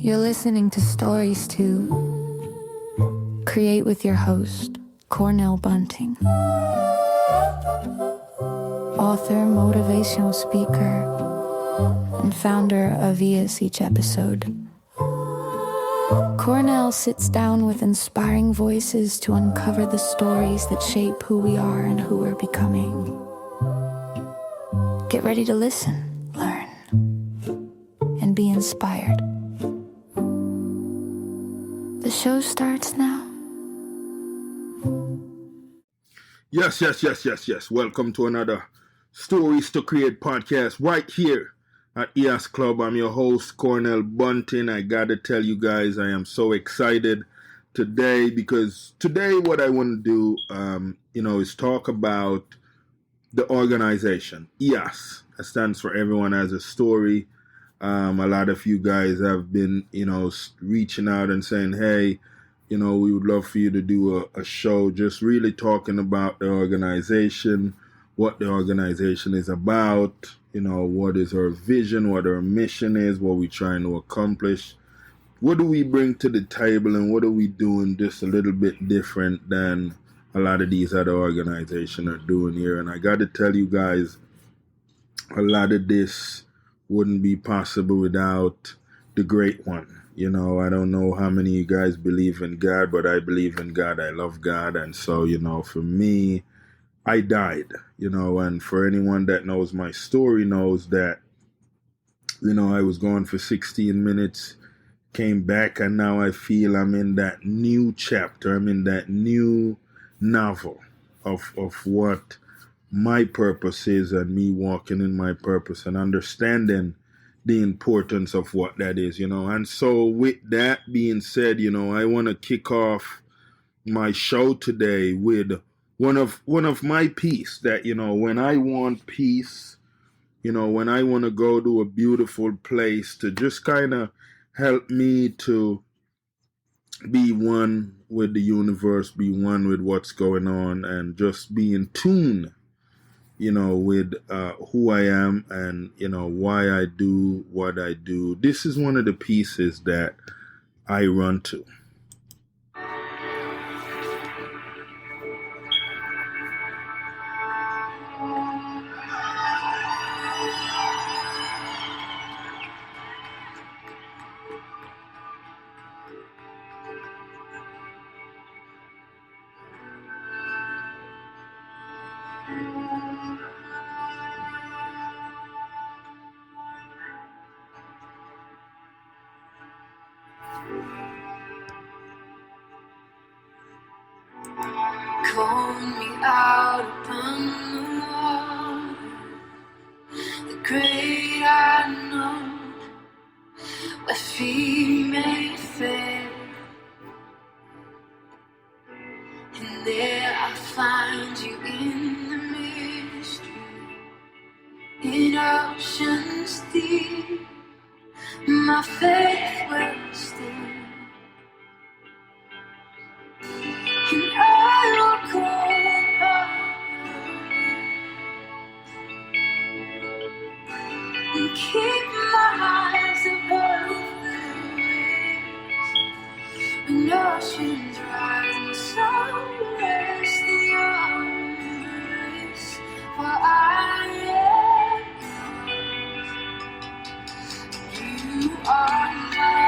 You're listening to Stories to Create with your host, Cornell Bunting. Author, motivational speaker, and founder of EHAS Each Episode. Cornell sits down with inspiring voices to uncover the stories that shape who we are and who we're becoming. Get ready to listen, learn, and be inspired. The show starts now. Yes. Welcome to another Stories to Create podcast right here at EHAS Club. I'm your host, Cornell Bunting. I gotta tell you guys, I am so excited today because today what I want to do, is talk about the organization. EHAS. That stands for Everyone Has a Story. A lot of you guys have been, reaching out and saying, hey, we would love for you to do a show just really talking about the organization, what the organization is about, what is our vision, what our mission is, what we're trying to accomplish. What do we bring to the table and what are we doing just a little bit different than a lot of these other organizations are doing here? And I got to tell you guys, a lot of this wouldn't be possible without the great one. I don't know how many of you guys believe in God, but I believe in God. I love God. And so, for me, I died, and for anyone that knows my story knows that, I was gone for 16 minutes, came back, and now I feel I'm in that new chapter. I'm in that new novel of what my purpose is and me walking in my purpose and understanding the importance of what that is, And so with that being said, I want to kick off my show today with one of my peace that, when I want peace, when I want to go to a beautiful place to just kind of help me to be one with the universe, be one with what's going on, and just be in tune, with who I am and, why I do what I do. This is one of the pieces that I run to. Call me out upon the wall, the great unknown, where feet may fail, and there I find you in the mystery, in oceans deep, my faith will stand. And I will call upon and keep my eyes above the waves. When oceans rise and sun rest in your embrace, for I am yours. You are mine.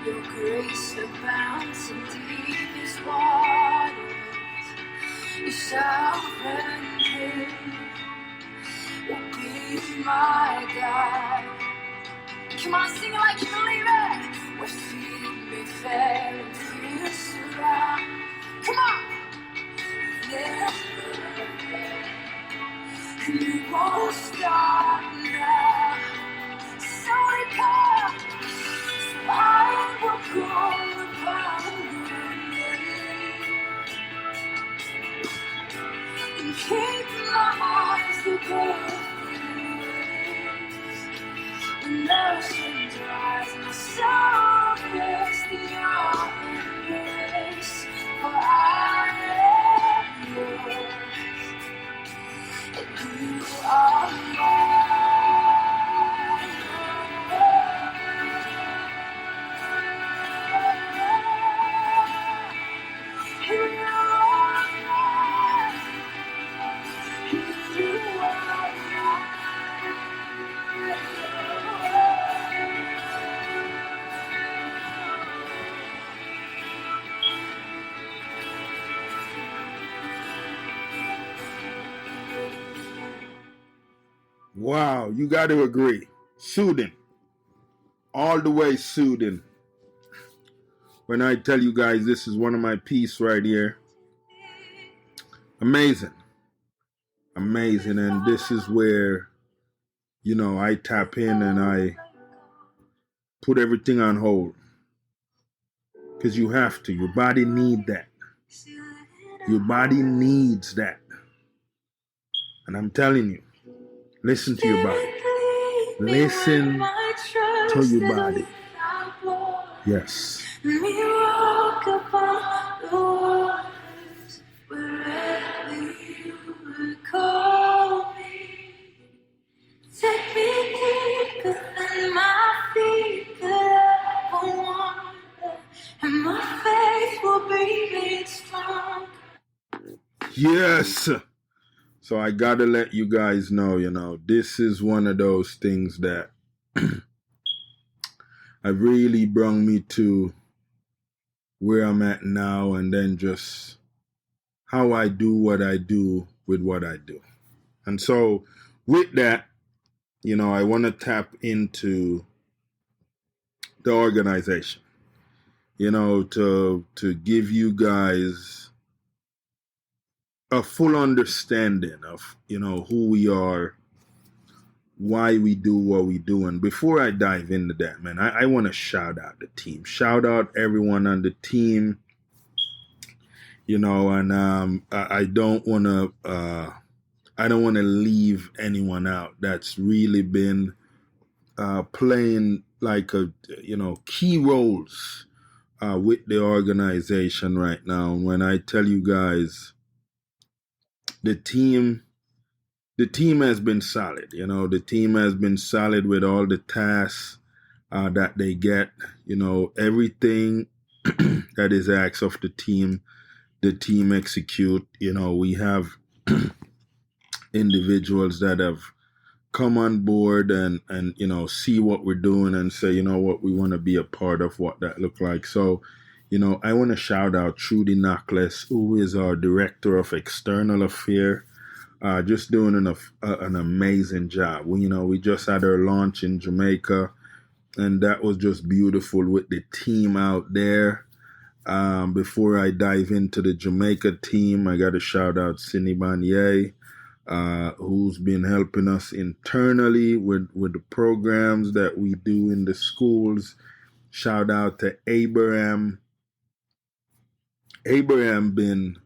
Your grace abounds in deepest waters. Your sovereign hand will be my guide. Come on, sing it like you believe it. Where feet may fail and fear surround. Come on. Yeah. And you won't stop now. So we come. I will call upon your name and keep my eyes above the waves. When oceans rise, my soul rests in your Wow, you got to agree. Soothing. All the way soothing. When I tell you guys this is one of my pieces right here. Amazing. Amazing. And this is where, I tap in and I put everything on hold. Because you have to. Your body needs that. Your body needs that. And I'm telling you, listen to your body. Listen to your body. Yes. Take me deeper than my feet could ever wander, and my faith will be made strong. Yes. So I gotta let you guys know, this is one of those things that have really brought me to where I'm at now, and then just how I do what I do with what I do. And so with that, I want to tap into the organization, to give you guys a full understanding of, who we are, why we do what we do. And before I dive into that, man, I want to shout out the team. Shout out everyone on the team, and I don't want to leave anyone out that's really been playing like key roles with the organization right now. When I tell you guys, the team has been solid. The team has been solid with all the tasks that they get. Everything that is asked of the team execute. We have individuals that have come on board and see what we're doing and say, what, we want to be a part of what that look like. So, I want to shout out Trudy Knockless, who is our Director of External Affairs. Just doing an amazing job. We just had our launch in Jamaica, and that was just beautiful with the team out there. Before I dive into the Jamaica team, I got to shout out Cindy Banier, who's been helping us internally with the programs that we do in the schools. Shout out to Abraham. Abraham been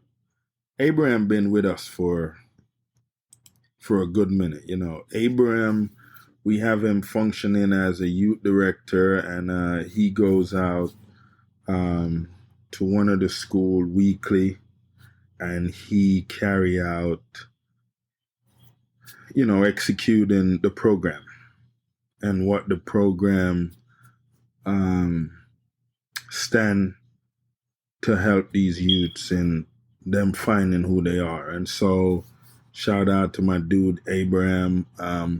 with us for a good minute. Abraham, we have him functioning as a youth director, and he goes out to one of the school weekly, and he carry out, executing the program and what the program stand to help these youths in them finding who they are. And so shout out to my dude Abraham.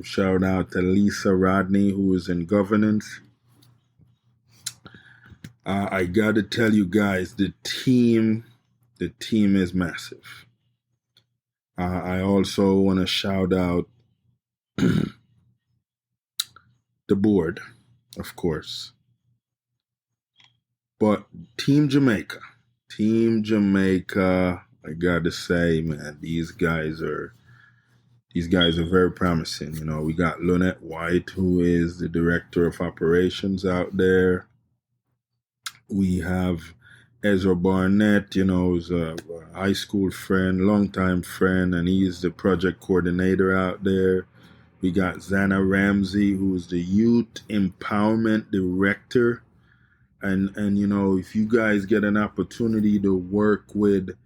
Shout out to Lisa Rodney, who is in governance. I gotta tell you guys, the team is massive. I also want to shout out the board, of course. But Team Jamaica, I gotta say, man, these guys are very promising. We got Lynette White, who is the Director of Operations out there. We have Ezra Barnett, who's a high school friend, longtime friend, and he's the project coordinator out there. We got Zana Ramsey, who's the Youth Empowerment Director. And if you guys get an opportunity to work with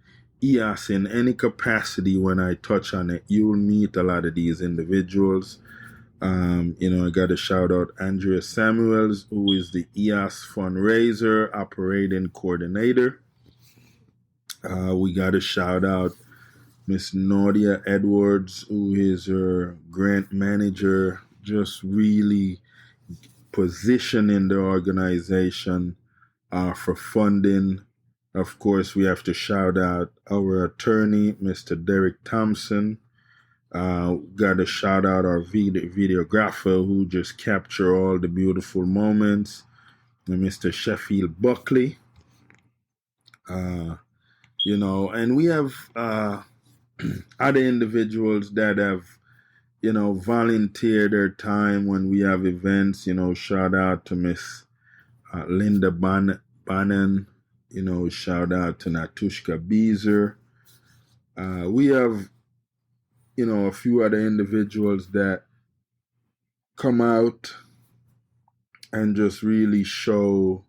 EHAS in any capacity, when I touch on it, you'll meet a lot of these individuals. I got to shout out Andrea Samuels, who is the EHAS fundraiser operating coordinator. We got to shout out Miss Nordia Edwards, who is her grant manager, just really positioning the organization for funding. Of course, we have to shout out our attorney, Mr. Derek Thompson, Got to shout out our videographer who just capture all the beautiful moments, Mr. Sheffield Buckley. And we have other individuals that have, volunteer their time when we have events. Shout out to Miss Linda Bannon. Shout out to Natushka Beezer. We have, a few other individuals that come out and just really show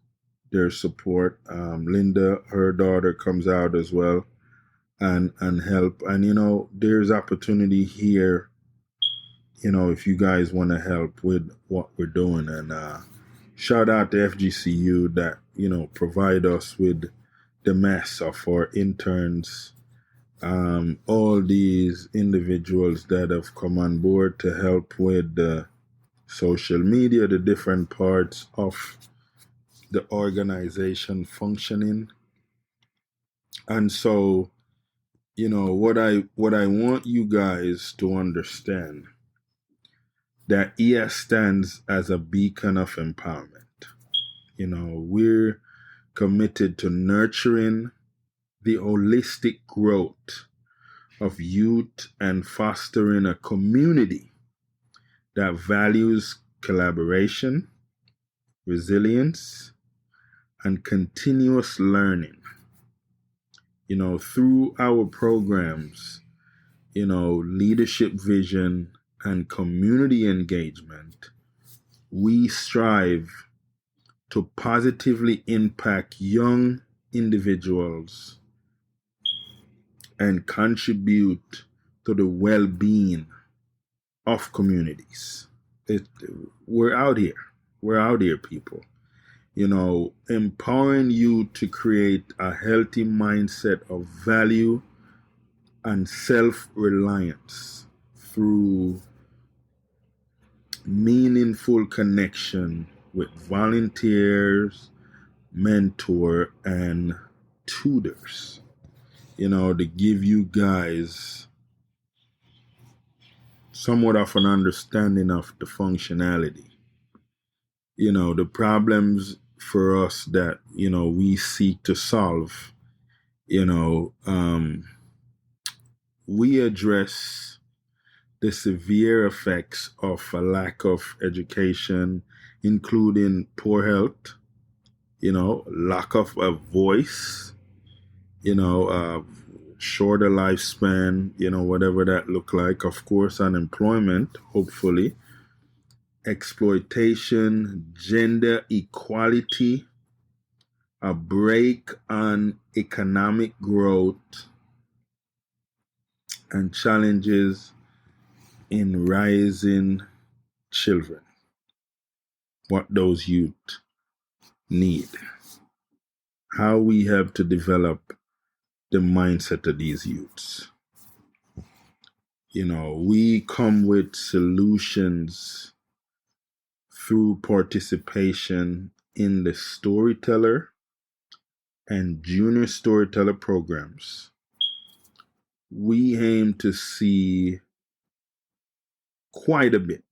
their support. Linda, her daughter, comes out as well and help. And, there's opportunity here, if you guys want to help with what we're doing. And shout out to FGCU that, provide us with the mess of our interns, all these individuals that have come on board to help with the social media, the different parts of the organization functioning. And so, what I want you guys to understand, that ES stands as a beacon of empowerment. We're committed to nurturing the holistic growth of youth and fostering a community that values collaboration, resilience, and continuous learning. Through our programs, leadership vision and community engagement, we strive to positively impact young individuals and contribute to the well-being of communities. We're out here, people. Empowering you to create a healthy mindset of value and self-reliance through meaningful connection with volunteers, mentor, and tutors, to give you guys somewhat of an understanding of the functionality. The problems for us that, we seek to solve, we address the severe effects of a lack of education, including poor health, lack of a voice, shorter lifespan, whatever that look like. Of course, unemployment, hopefully, exploitation, gender equality, a break on economic growth, and challenges in raising children, what those youth need, how we have to develop the mindset of these youths. We come with solutions through participation in the storyteller and junior storyteller programs. We aim to see quite a bit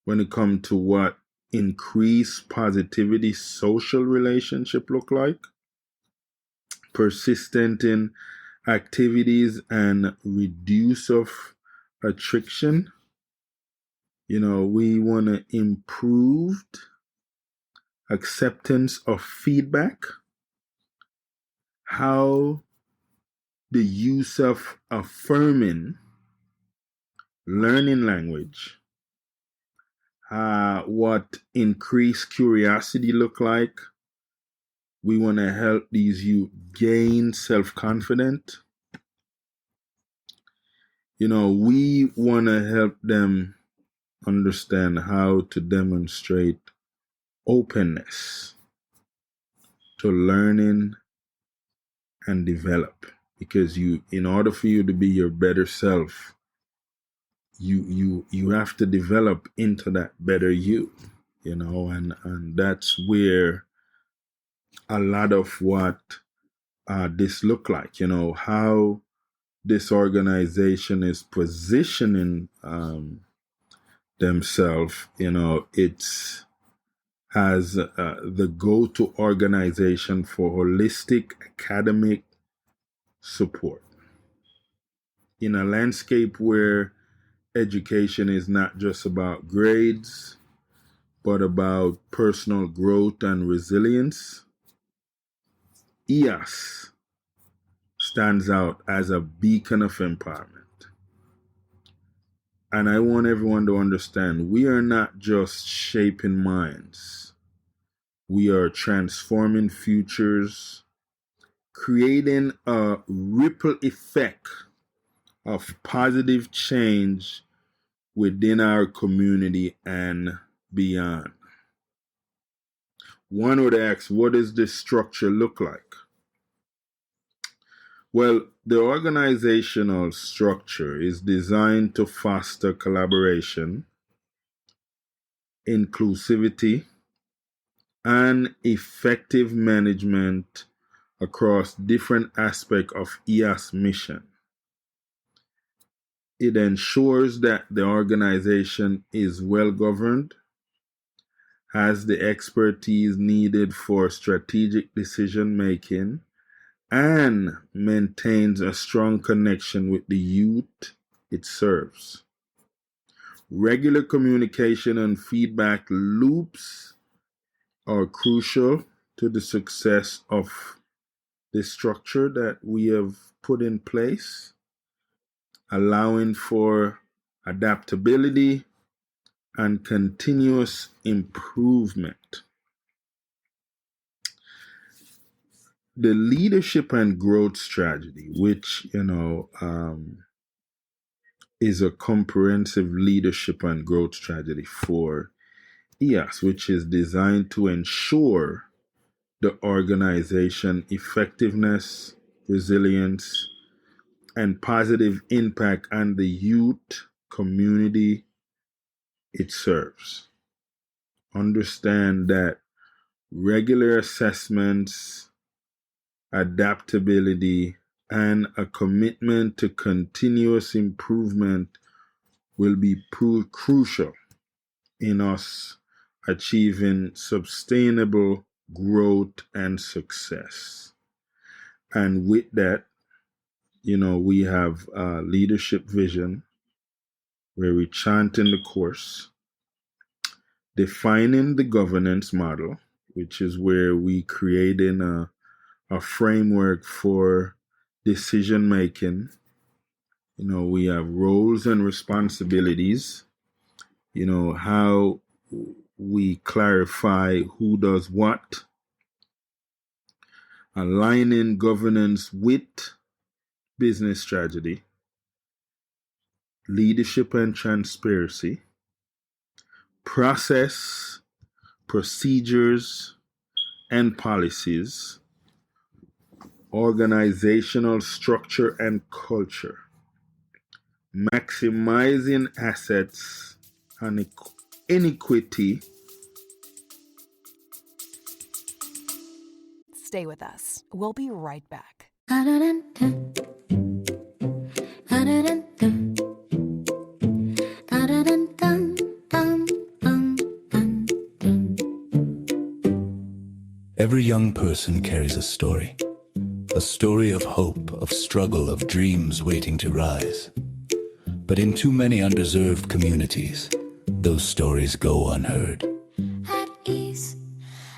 when it comes to what increased positivity social relationship look like, persistent in activities and reduce of attrition. We want to improve acceptance of feedback, how the use of affirming learning language, what increased curiosity look like. We want to help these youth gain self-confidence. We want to help them understand how to demonstrate openness to learning and develop. Because in order for you to be your better self, you have to develop into that better you, and that's where a lot of what this look like, how this organization is positioning themselves, it's has the go-to organization for holistic academic support. In a landscape where education is not just about grades, but about personal growth and resilience, EHAS stands out as a beacon of empowerment. And I want everyone to understand, we are not just shaping minds. We are transforming futures, creating a ripple effect of positive change within our community and beyond. One would ask, what does this structure look like? Well, the organizational structure is designed to foster collaboration, inclusivity, and effective management across different aspects of EHAS mission. It ensures that the organization is well governed, has the expertise needed for strategic decision making, and maintains a strong connection with the youth it serves. Regular communication and feedback loops are crucial to the success of the structure that we have put in place, allowing for adaptability and continuous improvement. The leadership and growth strategy, which is a comprehensive leadership and growth strategy for EHAS, which is designed to ensure the organization effectiveness, resilience, and positive impact on the youth community it serves. Understand that regular assessments, adaptability, and a commitment to continuous improvement will be crucial in us achieving sustainable growth and success. And with that, we have a leadership vision where we chant in the course, defining the governance model, which is where we create in a framework for decision making. We have roles and responsibilities, how we clarify who does what, aligning governance with business strategy, leadership and transparency, process, procedures, and policies, organizational structure and culture, maximizing assets and inequity. Stay with us. We'll be right back. Every young person carries a story of hope, of struggle, of dreams waiting to rise. But in too many underserved communities, those stories go unheard. At EHAS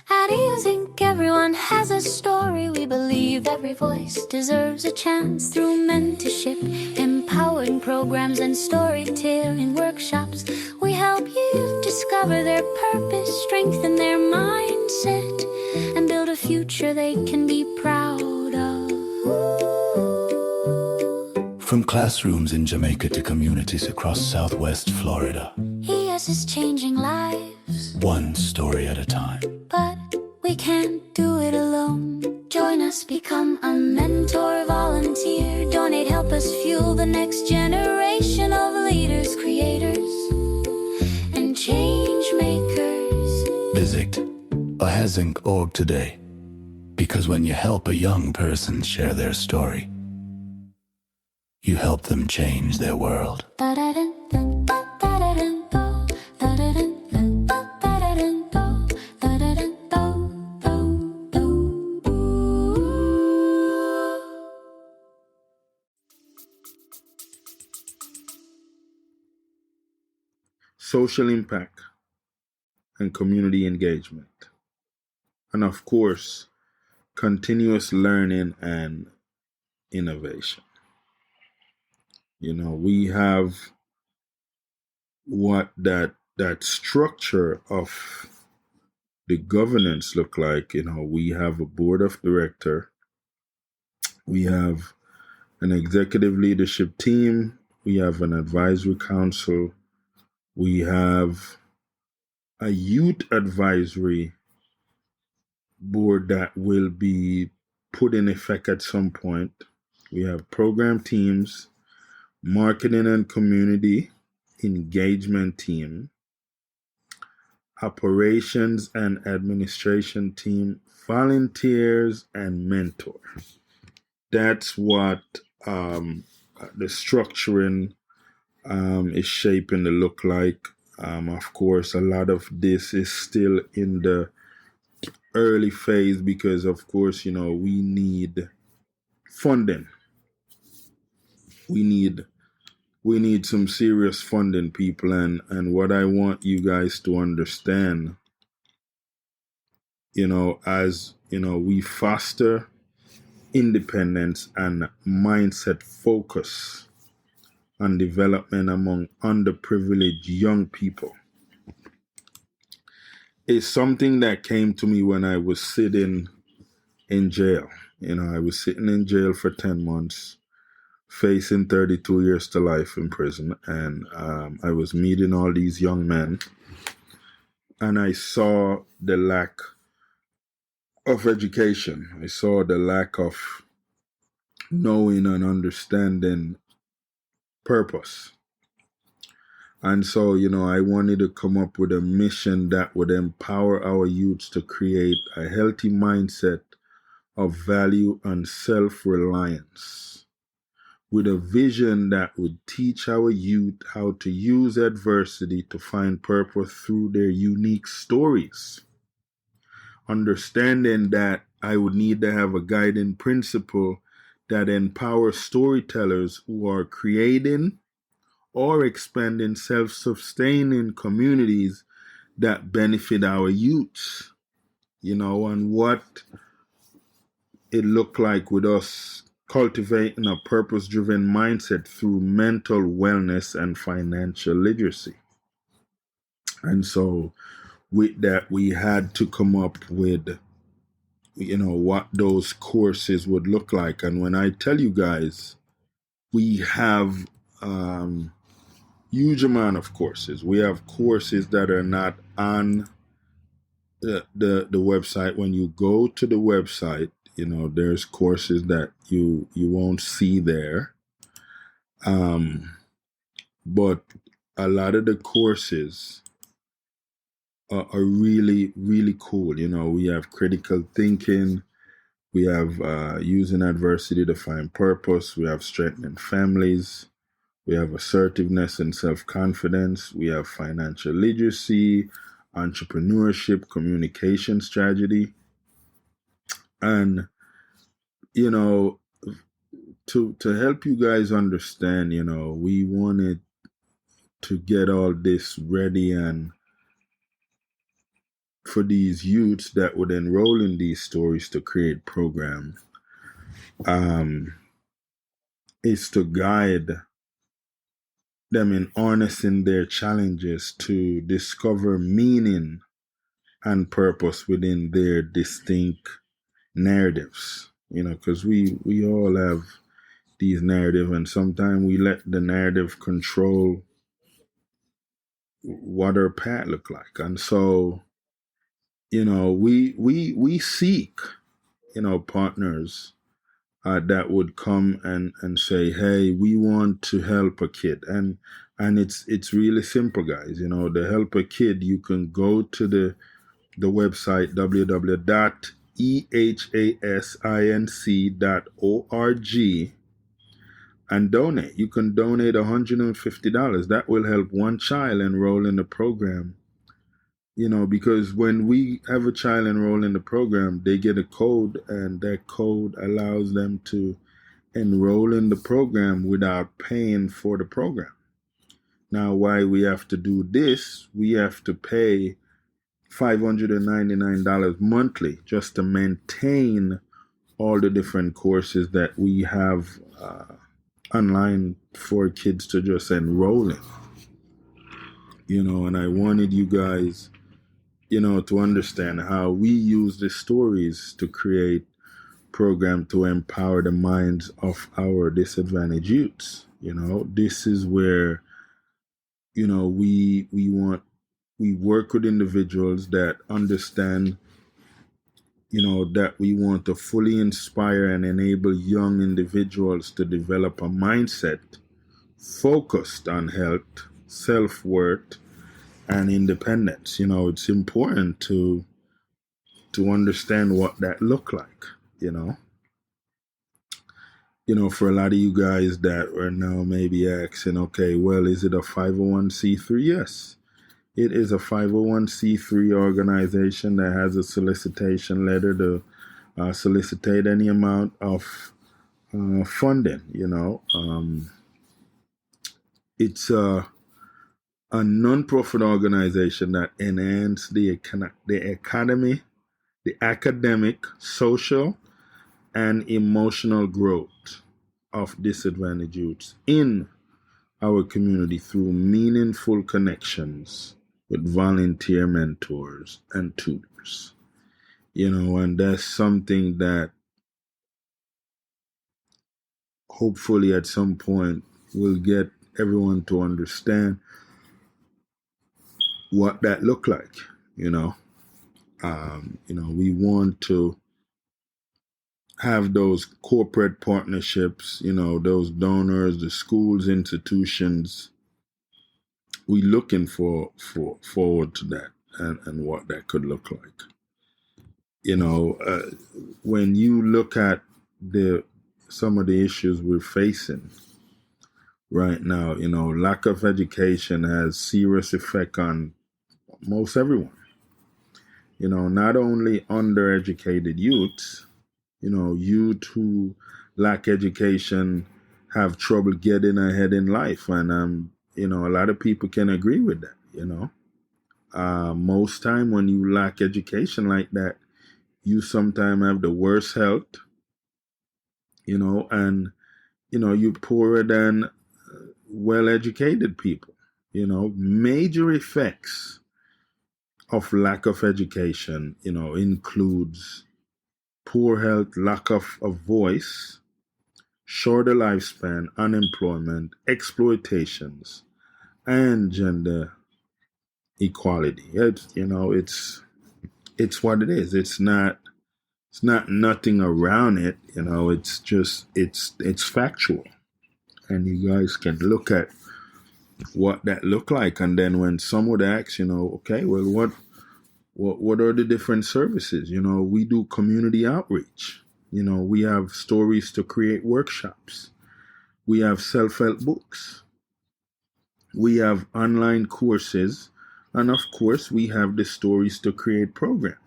INC, everyone has a story. We believe every voice deserves a chance. Through mentorship, empowering programs, and storytelling workshops, we help youth discover their purpose, strengthen their mindset, and build a future they can be proud of. From classrooms in Jamaica to communities across Southwest Florida, EHAS is changing lives, one story at a time. but we can't do it alone. Join us, become a mentor, volunteer, donate, help us fuel the next generation of leaders, creators, and change makers. Visit EHASINC.org today, because when you help a young person share their story, You help them change their world. Social impact and community engagement. And of course, continuous learning and innovation. We have what that structure of the governance look like. We have a board of director, we have an executive leadership team, we have an advisory council, we have a youth advisory board that will be put in effect at some point. We have program teams, marketing and community engagement team, operations and administration team, volunteers, and mentors. That's what the structuring is shaping to look like. Of course, a lot of this is still in the early phase because, of course, we need funding. We need some serious funding, people, and what I want you guys to understand, as we foster independence and mindset focus on development among underprivileged young people. It's something that came to me when I was sitting in jail. I was sitting in jail for 10 months, facing 32 years to life in prison. And I was meeting all these young men. And I saw the lack of education. I saw the lack of knowing and understanding purpose. And so, I wanted to come up with a mission that would empower our youths to create a healthy mindset of value and self-reliance, with a vision that would teach our youth how to use adversity to find purpose through their unique stories. Understanding that I would need to have a guiding principle that empowers storytellers who are creating or expanding self-sustaining communities that benefit our youths, and what it looked like with us cultivating a purpose-driven mindset through mental wellness and financial literacy. And so with that, we had to come up with, what those courses would look like. And when I tell you guys, we have huge amount of courses. We have courses that are not on the website. When you go to the website, there's courses that you won't see there. But a lot of the courses are really, really cool. We have critical thinking, we have using adversity to find purpose, we have strengthening families, we have assertiveness and self-confidence, we have financial literacy, entrepreneurship, communication strategy. And, to help you guys understand, we wanted to get all this ready and for these youths that would enroll in these stories to create program is to guide them in harnessing their challenges to discover meaning and purpose within their distinct narratives, because we all have these narratives, and sometimes we let the narrative control what our path look like. And so, we seek, partners that would come and say, hey, we want to help a kid. And it's really simple, guys. To help a kid, you can go to the website www.ehasinc.org and donate. You can donate $150. That will help one child enroll in the program. Because when we have a child enroll in the program, they get a code, and that code allows them to enroll in the program without paying for the program. Now, why we have to do this, we have to pay $599 monthly just to maintain all the different courses that we have online for kids to just enroll in. And I wanted you guys, to understand how we use the stories to create program to empower the minds of our disadvantaged youths. This is where, we work with individuals that understand, that we want to fully inspire and enable young individuals to develop a mindset focused on health, self-worth, and independence. It's important to understand what that look like, for a lot of you guys that are now maybe asking, okay, well, is it a 501c3? Yes, it is a 501c3 organization that has a solicitation letter to solicitate any amount of funding. It's a non-profit organization that enhance the academy, the academic, social, and emotional growth of disadvantaged youths in our community through meaningful connections with volunteer mentors and tutors. And that's something that hopefully at some point will get everyone to understand what that look like. We want to have those corporate partnerships, those donors, the schools, institutions. We looking forward to that and what that could look like. When you look at some of the issues we're facing right now, lack of education has serious effect on most everyone. Not only undereducated youths, youth who lack education have trouble getting ahead in life. And, a lot of people can agree with that, most time when you lack education like that, you sometimes have the worst health, and, you're poorer than well-educated people. Major effects of lack of education, includes poor health, lack of voice, shorter lifespan, unemployment, exploitations, and gender equality. It's what it is. It's not nothing around it. It's just it's factual, and you guys can look at what that look like. And then when some would ask, okay, well, what are the different services? We do community outreach. We have stories to create workshops. We have self-help books. We have online courses. And of course, we have the stories to create program.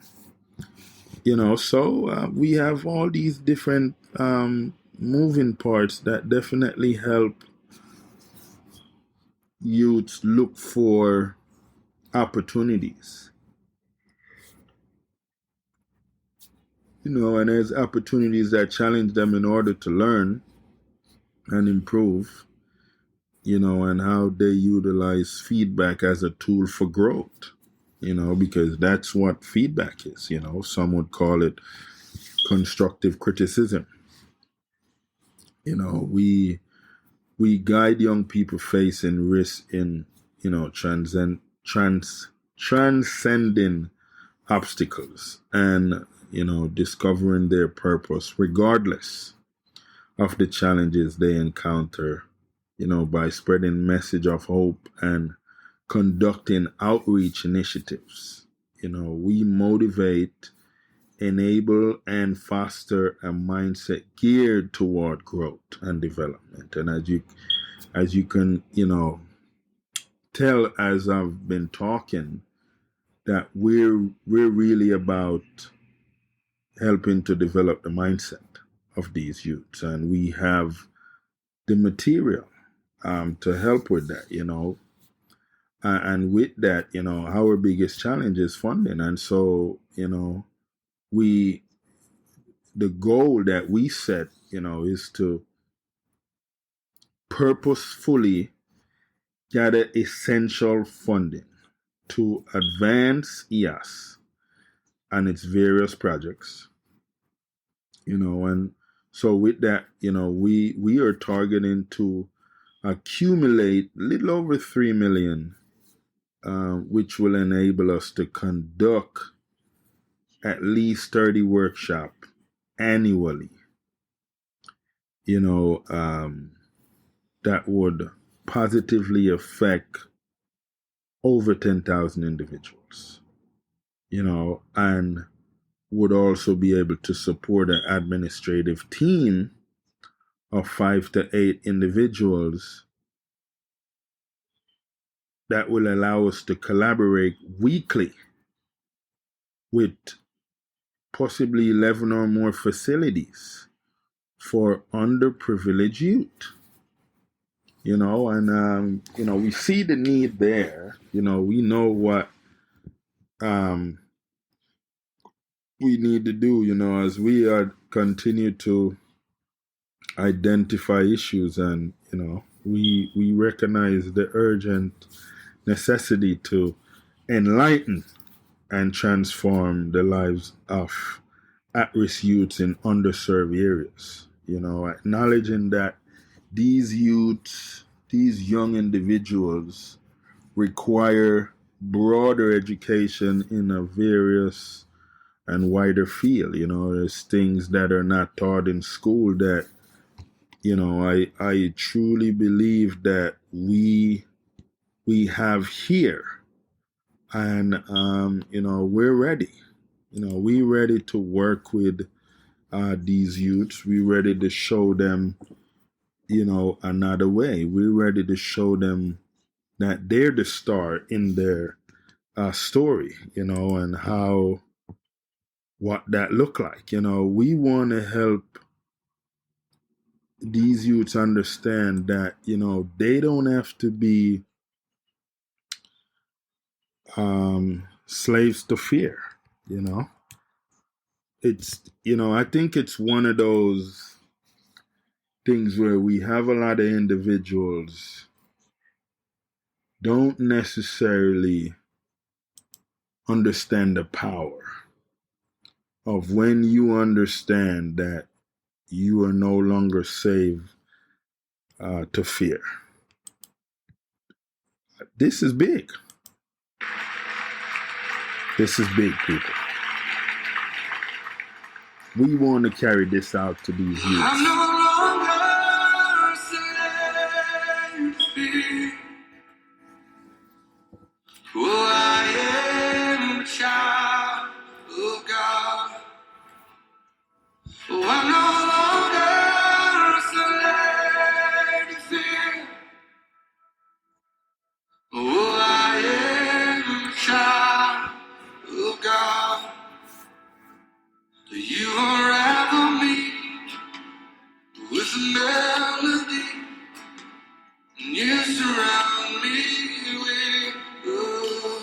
So we have all these different moving parts that definitely help youths look for opportunities. And there's opportunities that challenge them in order to learn and improve, and how they utilize feedback as a tool for growth, because that's what feedback is. Some would call it constructive criticism. We guide young people facing risk in, transcending obstacles and, discovering their purpose regardless of the challenges they encounter, by spreading message of hope and conducting outreach initiatives. We motivate, enable and foster a mindset geared toward growth and development. And as you can, tell as I've been talking, that we're really about helping to develop the mindset of these youths, and we have the material to help with that, and with that, our biggest challenge is funding. And so, the goal that we set, is to purposefully gather essential funding to advance EHAS and its various projects, and so with that, we are targeting to accumulate a little over 3 million, which will enable us to conduct at least 30 workshops annually, that would positively affect over 10,000 individuals, and would also be able to support an administrative team of 5 to 8 individuals that will allow us to collaborate weekly with possibly 11 or more facilities for underprivileged youth. And we see the need there. We know what we need to do, as we continue to identify issues, and we recognize the urgent necessity to enlighten and transform the lives of at-risk youths in underserved areas. Acknowledging that these youths, these young individuals, require broader education in a various and wider field. There's things that are not taught in school that, I truly believe that we have here. And, we're ready. We're ready to work with these youths. We're ready to show them, another way. We're ready to show them that they're the star in their story, and what that look like. We want to help these youths understand that, they don't have to be slaves to fear. It's, I think it's one of those things where we have a lot of individuals don't necessarily understand the power of when you understand that you are no longer slave to fear. This is big. This is big, people. We want to carry this out to these youths. I'm no longer slave to fear. Oh, I am a child of God. Oh, I'm no longer a slave to fear. Oh, I am a child of God. You unravel me with a melody, and you surround me with love.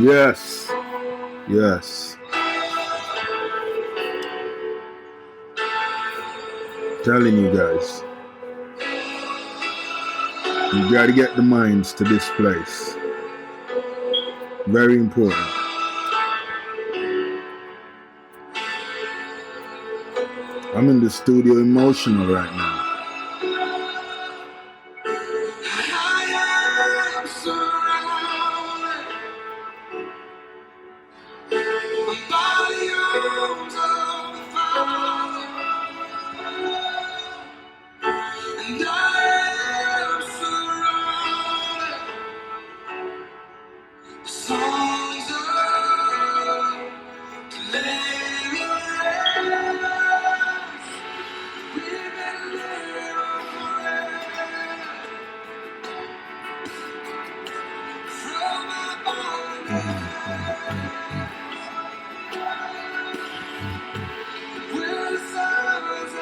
Yes. Yes. Telling you guys. You got to get the minds to this place. Very important. I'm in the studio emotional right now. I am surrounded by the arms of the Father, and I am surrounded. Songs of deliverance. We've been living forever from our bondage. We're the sons of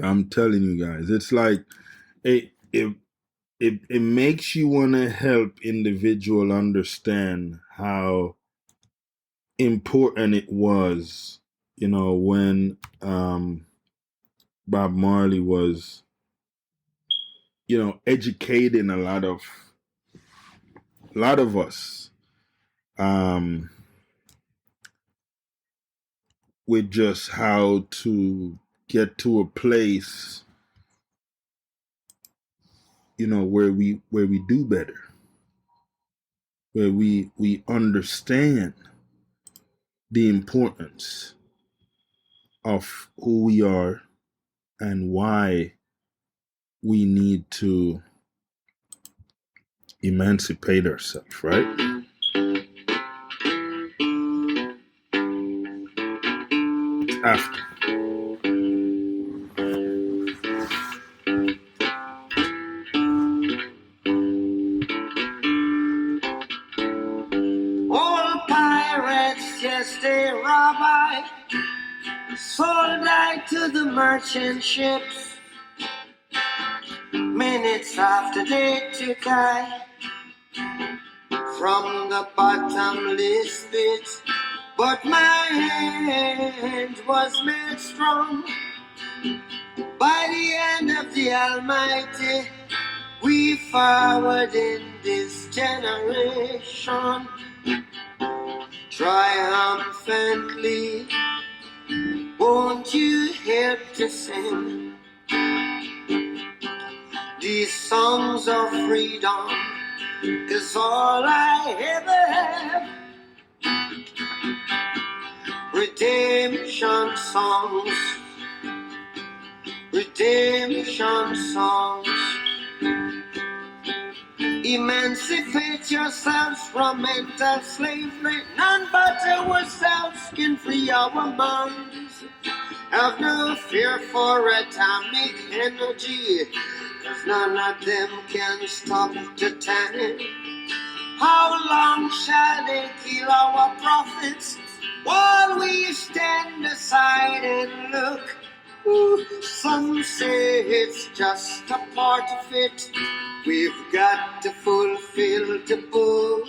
I'm telling you guys, it's like it makes you want to help individual understand how important it was, when Bob Marley was, educating a lot of us, with just how to get to a place, where we do better, where we understand the importance of who we are and why we need to emancipate ourselves, right? After. all pirates, yes, they rob I, sold I to the merchant ships. Minutes after they took I from the bottomless pit, but my hand was made strong by the hand of the Almighty. We forward in this generation triumphantly. Won't you help to sing these songs of freedom? 'Cause all I ever have, redemption songs, redemption songs. Emancipate yourselves from mental slavery. None but ourselves can free our minds. Have no fear for atomic energy, 'cause none of them can stop the time. How long shall they kill our prophets while we stand aside and look? Ooh, some say it's just a part of it. We've got to fulfill the book.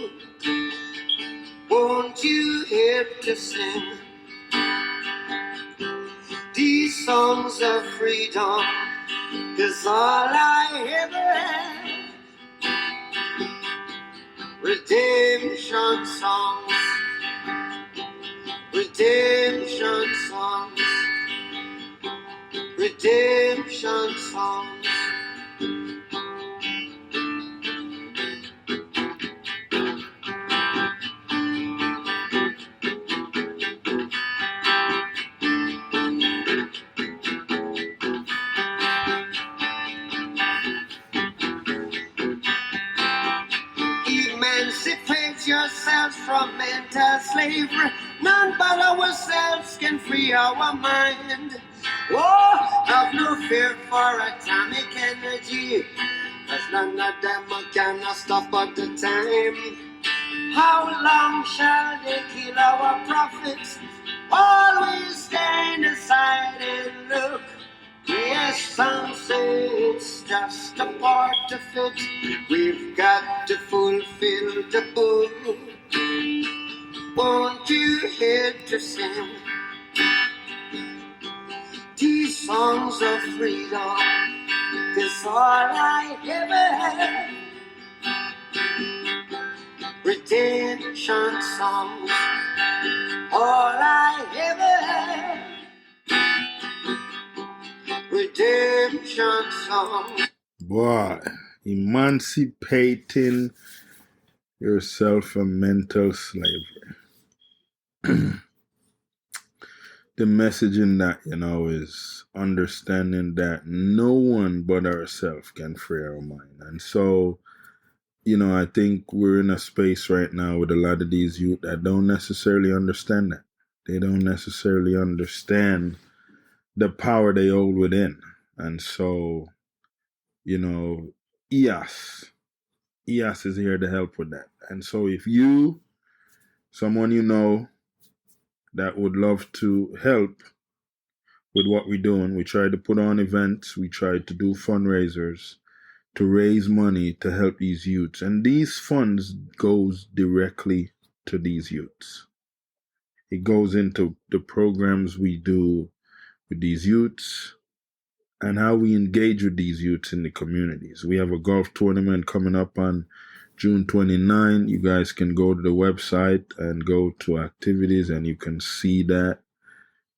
Won't you help to sing these songs of freedom? 'Cause all I ever have, redemption songs, redemption songs, redemption songs. Emancipate yourselves from mental slavery. None but ourselves can free our mind. Oh, have no fear for atomic energy, 'cause none of them can stop at the time. How long shall they kill our prophets? Always stand aside and look. Yes, some say it's just a part of it. We've got to fulfill the book. songs of freedom is all I ever had. Redemption songs, all I ever had. Redemption songs. Boy, emancipating yourself from mental slavery. The message in that, is understanding that no one but ourselves can free our mind. And so, I think we're in a space right now with a lot of these youth that don't necessarily understand that. They don't necessarily understand the power they hold within. And so, EHAS is here to help with that. And so if someone that would love to help with what we're doing, we try to put on events, we try to do fundraisers to raise money to help these youths. And these funds goes directly to these youths. It goes into the programs we do with these youths and how we engage with these youths in the communities. We have a golf tournament coming up on June 29. You guys can go to the website and go to activities and you can see that.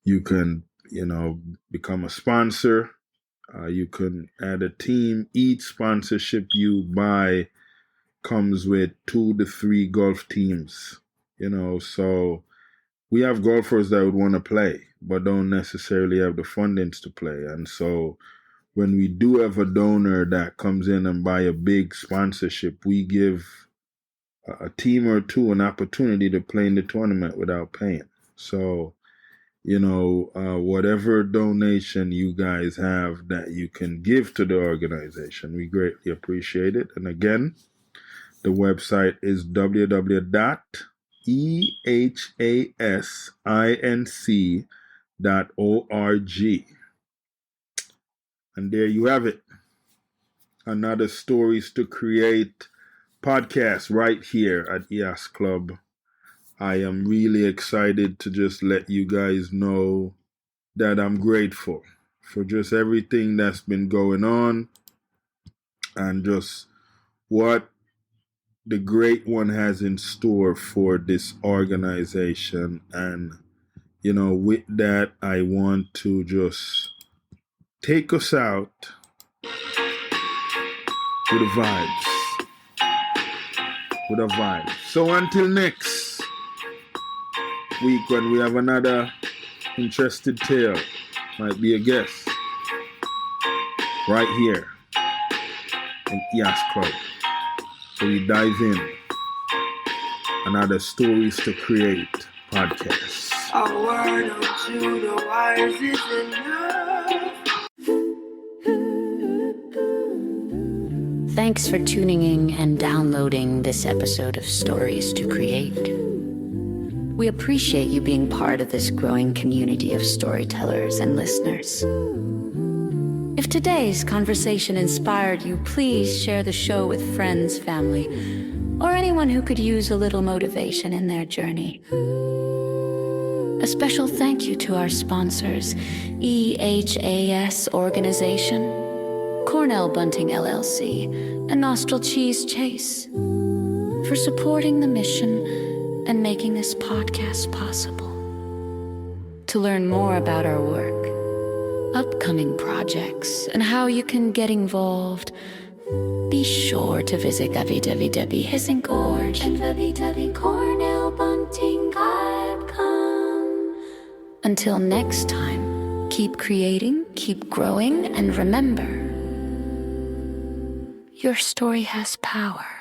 You can, become a sponsor. You can add a team. Each sponsorship you buy comes with 2 to 3 golf teams, so we have golfers that would want to play, but don't necessarily have the fundings to play. And so when we do have a donor that comes in and buy a big sponsorship, we give a team or 2 an opportunity to play in the tournament without paying. So, whatever donation you guys have that you can give to the organization, we greatly appreciate it. And again, the website is www.ehasinc.org. And there you have it. Another Stories to Create podcast right here at EHAS Club. I am really excited to just let you guys know that I'm grateful for just everything that's been going on and just what the Great One has in store for this organization. And, with that, I want to just take us out with a vibes. So until next week when we have another interesting tale, might be a guest, right here in EHAS Club. So we dive in. Another Stories to Create podcast. A word unto the wise is enough. Thanks for tuning in and downloading this episode of Stories to Create. We appreciate you being part of this growing community of storytellers and listeners. If today's conversation inspired you, please share the show with friends, family, or anyone who could use a little motivation in their journey. A special thank you to our sponsors, EHAS Organization, Cornell Bunting LLC, and Nostril Cheese Chase for supporting the mission and making this podcast possible. To learn more about our work, upcoming projects, and how you can get involved, be sure to visit www.EHASINC.org and www.cornellbunting.com. Until next time, keep creating, keep growing, and remember, your story has power.